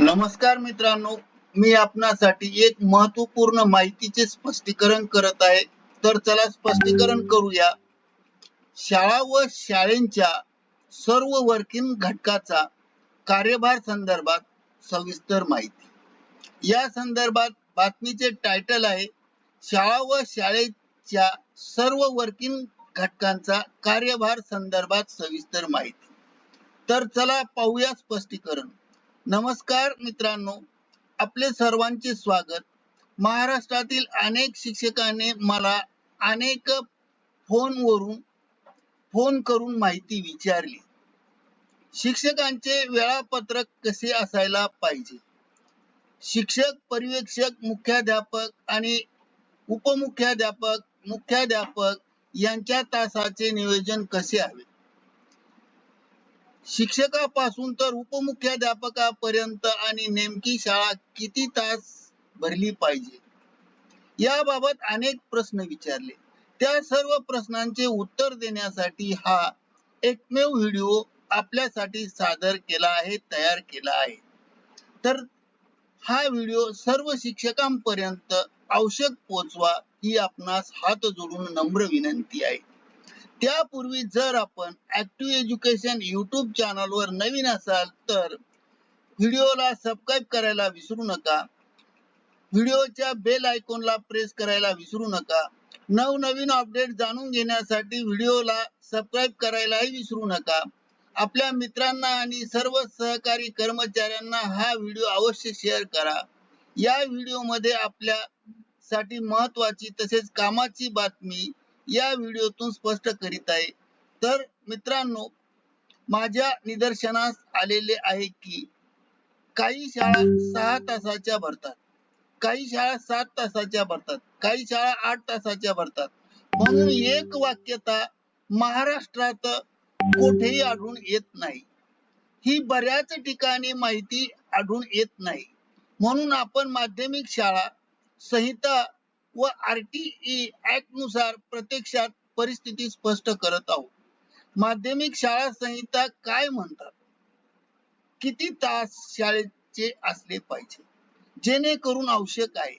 नमस्कार मित्रांनो, मी आपणासाठी एक महत्वपूर्ण माहितीचे स्पष्टीकरण करत आहे. तर चला स्पष्टीकरण करूया. शाळा व शाळेच्या सर्व वर्किंग घटकाचा कार्यभार संदर्भात सविस्तर माहिती. या संदर्भात बातमीचे टायटल आहे, शाळा व शाळेच्या सर्व वर्किंग घटकांचा कार्यभार संदर्भात सविस्तर माहिती. तर चला पाहूया स्पष्टीकरण. नमस्कार मित्रांनो, आपले सर्वांचे स्वागत. महाराष्ट्रातील अनेक शिक्षकांनी मला अनेक फोन करून माहिती विचारली. शिक्षकांचे वेळापत्रक कसे असायला पाहिजे, शिक्षक, पर्यवेक्षक, मुख्याध्यापक आणि उपमुख्याध्यापक, मुख्याध्यापक यांच्या तासाचे नियोजन कसे हवे, शिक्षकापासून तर उपमुख्याध्यापकापर्यंत आणि नेमकी शाळा किती तास भरली पाहिजे याबाबत अनेक प्रश्न विचारले. त्या सर्व प्रश्नांचे उत्तर देण्यासाठी हा एकमेव व्हिडिओ आपल्यासाठी सादर केला आहे, तयार केला आहे. तर हा व्हिडिओ सर्व शिक्षकांपर्यंत आवश्यक पोहोचवा ही आपणास हात जोडून नम्र विनंती आहे. त्यापूर्वी जर आपण ऍक्टिव्ह एज्युकेशन YouTube चॅनलवर नवीन असाल तर व्हिडिओला सबस्क्राईब करायला विसरू नका. व्हिडिओच्या बेल आयकॉनला प्रेस करायला विसरू नका. नवनवीन अपडेट जाणून घेण्यासाठी व्हिडिओला सबस्क्राईब करायलाही विसरू नका. आपल्या मित्रांना आणि सर्व सहकारी कर्मचाऱ्यांना हा व्हिडिओ अवश्य शेअर करा. या व्हिडिओमध्ये आपल्यासाठी महत्त्वाची तसेच कामाची बातमी या व्हिडिओतून स्पष्ट करीत आहे. तर मित्रांनो, माझ्या निदर्शनास आलेले आहे की काही शाळा 6 तासाच्या भरतात, काही शाळा 7 तासाच्या भरतात, काही शाळा 8 तासाच्या भरतात. म्हणून एक वाक्यता महाराष्ट्रात कोठेही आढळून येत नाही. ही बऱ्याच ठिकाणी माहिती आढळून येत नाही. म्हणून आपण माध्यमिक शाळा संहिता व RTE ऍक्ट नुसार प्रत्यक्षात परिस्थिती स्पष्ट करत आहोत. माध्यमिक शाळा संहिता काय म्हणतात, किती तास शाळेचे असले पाहिजे, जेणेकरून आवश्यक आहे.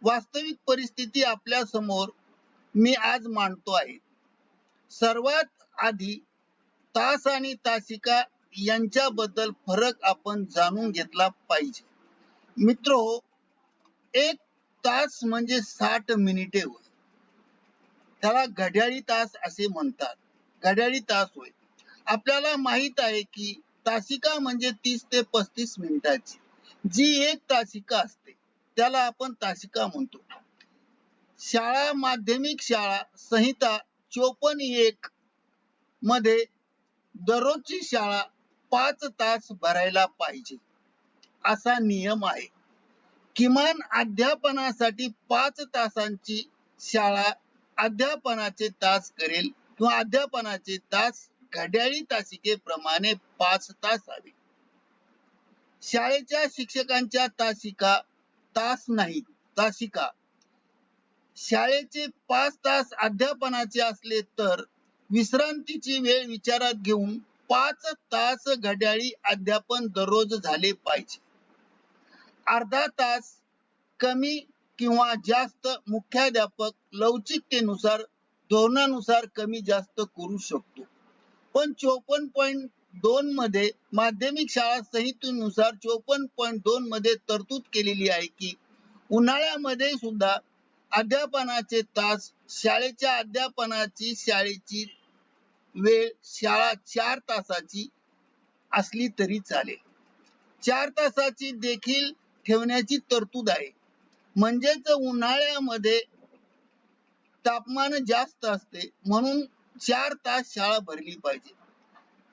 वास्तविक परिस्थिती आपल्या समोर मी आज मांडतो आहे. सर्वात आधी तास आणि तासिका यांच्याबद्दल फरक आपण जाणून घेतला पाहिजे. मित्रो, एक तास म्हणजे 60 मिनिटे होय. त्याला घड्याळी तास असे म्हणतात. घड्याळी तास होय. आपल्याला माहित आहे की तासिका म्हणजे 30 ते 35 मिनिटाची जी एक तासिका असते त्याला आपण तासिका म्हणतो. शाळा माध्यमिक शाळा संहिता 54(1) मध्ये दररोजची शाळा 5 तास भरायला पाहिजे असा नियम आहे. किमान अध्यापनासाठी 5 तासांची शाळा अध्यापनाचे तास करेल किंवा अध्यापनाचे तास घड्याळी तासिकेप्रमाणे 5 तास हवे. शाळेच्या शिक्षकांच्या तासिका तास नाहीत, तासिका. शाळेचे 5 तास अध्यापनाचे असले तर विश्रांतीची वेळ विचारात घेऊन 5 तास घड्याळी अध्यापन दररोज झाले पाहिजे. अर्धा तास कमी किंवा जास्त मुख्याध्यापक लवचिकतेनुसार धोरणानुसार कमी जास्त करू शकतो. पण 54.2 मध्ये माध्यमिक शाळा संहितेनुसार 54.2 मध्ये तरतूद केलेली आहे की उन्हाळ्यामध्ये सुद्धा अध्यापनाचे तास शाळेच्या अध्यापनाची शाळेची वेळ शाळा 4 तासाची असली तरी चालेल. 4 तासाची देखील ठेवण्याची तरतूद आहे. म्हणजेच उन्हाळ्यामध्ये तापमान जास्त असते म्हणून 4 तास शाळा भरली पाहिजे.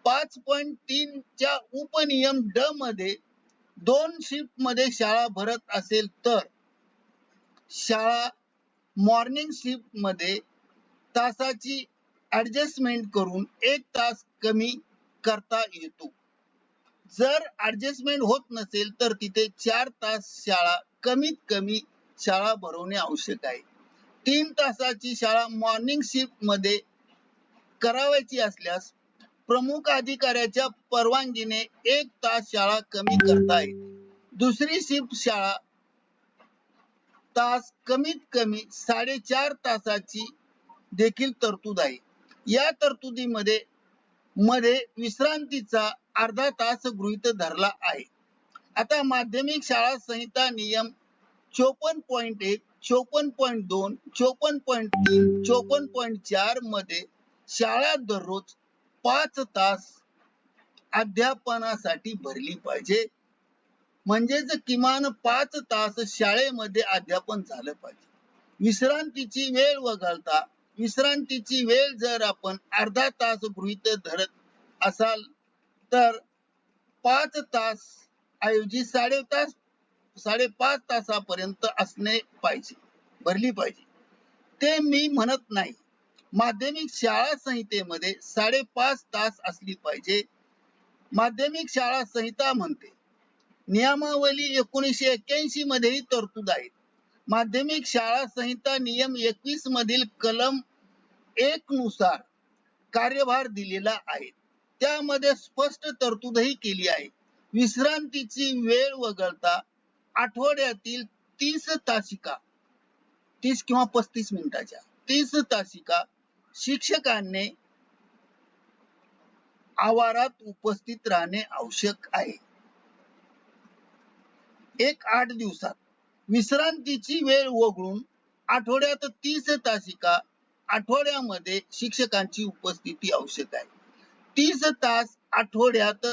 5.3 च्या उपनियम ड मध्ये 2 शिफ्ट मध्ये शाळा भरत असेल तर शाळा मॉर्निंग शिफ्ट मध्ये तासाची ऍडजस्टमेंट करून 1 तास कमी करता येतो. जर ऍडजस्टमेंट होत नसेल तर तिथे 4 तास शाळा कमीत कमी शाळा भरवणे आवश्यक आहे. 3 तासाची शाळा मॉर्निंग शिफ्ट मध्ये करावायची असल्यास प्रमुख अधिकाऱ्याच्या परवानगीने 1 तास शाळा कमी करता येते. दुसरी शिफ्ट शाळा तास कमीत कमी 4.5 तासाची देखील तरतूद आहे. या तरतुदीमध्ये विश्रांतीचा अर्धा तास गृहीत धरला आहे. आता माध्यमिक शाळा संहिता नियम 54.1, 54.2, 54.3, 54.4 मध्ये शाळा दररोज 5 तास अध्यापनासाठी भरली पाहिजे. म्हणजेच किमान 5 तास शाळेमध्ये अध्यापन झालं पाहिजे. विश्रांतीची वेळ वगळता विश्रांतीची वेळ जर आपण अर्धा तास गृहीत धरत असाल तर 5 तास ऐवजी 5.5 तासापर्यंत असणे पाहिजे, भरली पाहिजे. ते मी म्हणत नाही. माध्यमिक शाळा संहितेमध्ये 5.5 तास असली पाहिजे. माध्यमिक शाळा संहिता म्हणते. नियमावली 1981 मध्येही तरतूद आहे. माध्यमिक शाळा संहिता नियम 21 मधील कलम 1 नुसार कार्यभार दिलेला आहे. त्यामध्ये स्पष्ट तरतूदही केली आहे. विश्रांतीची वेळ वगळता आठवड्यातील 30 तासिका 30 किंवा 35 मिनिटाच्या 30 तासिका शिक्षकांनी आवारात उपस्थित राहणे आवश्यक आहे. 8 दिवसात विश्रांतीची वेळ वगळून आठवड्यात 30 तासिका आठवड्यामध्ये शिक्षकांची उपस्थिती आवश्यक आहे. 30 तास आठवड्यात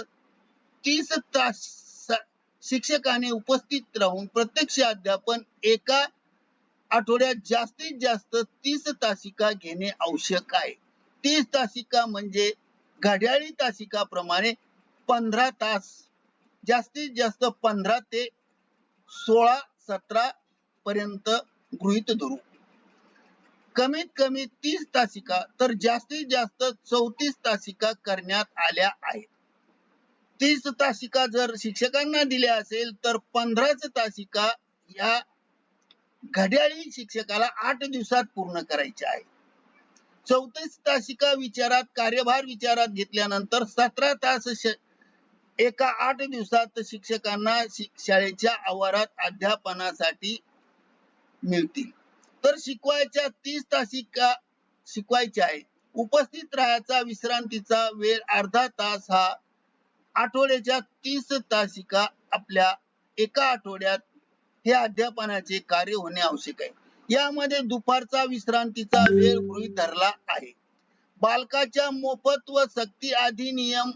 30 तास शिक्षकाने उपस्थित राहून प्रत्यक्ष अध्यापन एका आठवड्यात जास्तीत जास्त 30 तासिका घेणे आवश्यक आहे. 30 तासिका म्हणजे घड्याळी तासिकाप्रमाणे 15 तास, जास्तीत जास्त 15 ते 16-17 पर्यंत गृहीत धरू. कमीत कमी 30 तासिका तर जास्तीत जास्त 34 तासिका करण्यात आल्या आहेत. 30 तासिका जर शिक्षकांना दिल्या असेल तर 15 तासिका या घड्याळी शिक्षकाला 8 दिवसात पूर्ण करायच्या आहे. 34 तासिका कार्यभार विचारात घेतल्यानंतर 17 तास एका 8 दिवसात शिक्षकांना शाळेच्या आवारात अध्यापनासाठी मिळतील. तर शिकवायच्या 30 तासिका शिकवायच्या आहे. उपस्थित राहायचा विश्रांतीचा वेळ अर्धा तास हा आठवड्याच्या 30 तासिका आपल्या एका आठवड्यात हे अध्यापनाचे कार्य होणे आवश्यक आहे. यामध्ये दुपारचा विश्रांतीचा वेळ गृहीत धरला आहे. बालकाच्या मोफत व सक्ती अधिनियम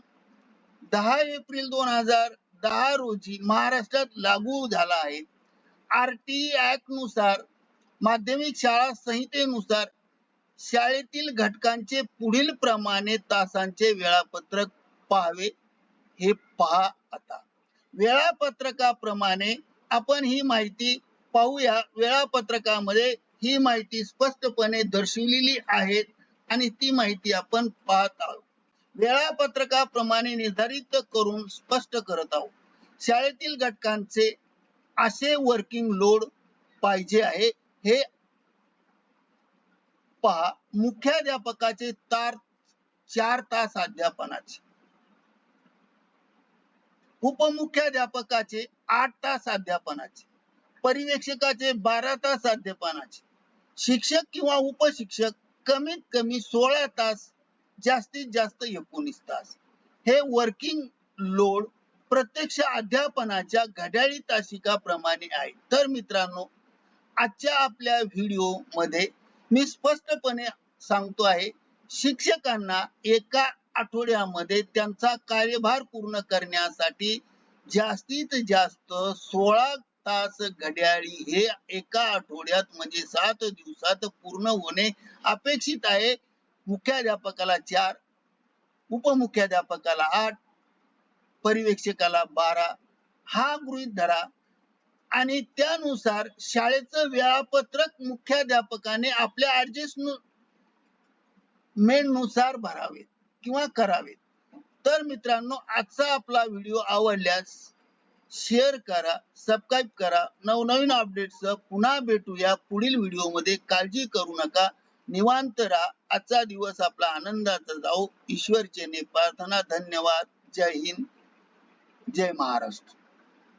10 एप्रिल 2010 रोजी महाराष्ट्रात लागू झाला आहे. RTE ऍक्ट नुसार माध्यमिक शाळा संहितेनुसार शाळेतील घटकांचे पुढील प्रमाणे तासांचे वेळापत्रक पाहावे. हे पहा आता. वेळापत्रकाप्रमाणे आपण ही माहिती पाहूया. वेळापत्रकामध्ये ही माहिती स्पष्टपणे दर्शविलेली आहे आणि ती माहिती आपण पाहत आहोत. वेळापत्रकाप्रमाणे निर्धारित करून स्पष्ट करत आहोत. शाळेतील घटकांचे असे वर्किंग लोड पाहिजे आहे. हे पहा. मुख्याध्यापकाचे 4 तास अध्यापनाचे, उपमुख्याध्यापकाचे 8 तास अध्यापनाचे, पर्यवेक्षकाचे 12 तास अध्यापनाचे, शिक्षक किंवा उपशिक्षक कमीत कमी 16 तास, जास्तीत जास्त 19 तास. हे वर्किंग लोड प्रत्यक्ष अध्यापनाच्या घड्याळी तासिकाप्रमाणे आहे. तर मित्रांनो, आजच्या आपल्या व्हिडिओ मध्ये मी स्पष्टपणे सांगतो आहे, शिक्षकांना एका आठवड्यामध्ये त्यांचा कार्यभार पूर्ण करण्यासाठी जास्तीत जास्त 16 तास घड्याळी हे एका आठवड्यात म्हणजे 7 दिवसात पूर्ण होणे अपेक्षित आहे. मुख्याध्यापकाला 4, उपमुख्याध्यापकाला 8, पर्यवेक्षकाला 12 हा गृहीत धरा आणि त्यानुसार शाळेचं वेळापत्रक मुख्याध्यापकाने आपल्या ऍडजस्टमेंट नुसार भरावे किंवा करावे. तर मित्रांनो, आजचा आपला व्हिडिओ आवडल्यास शेअर करा, सबस्क्राईब करा. नवनवीन अपडेट्स पुन्हा भेटूया पुढील व्हिडिओ मध्ये. काळजी करू नका, निवांत राहा. आजचा दिवस आपला आनंदाचा जाओ. ईश्वर चरणी प्रार्थना. धन्यवाद. जय हिंद, जय महाराष्ट्र.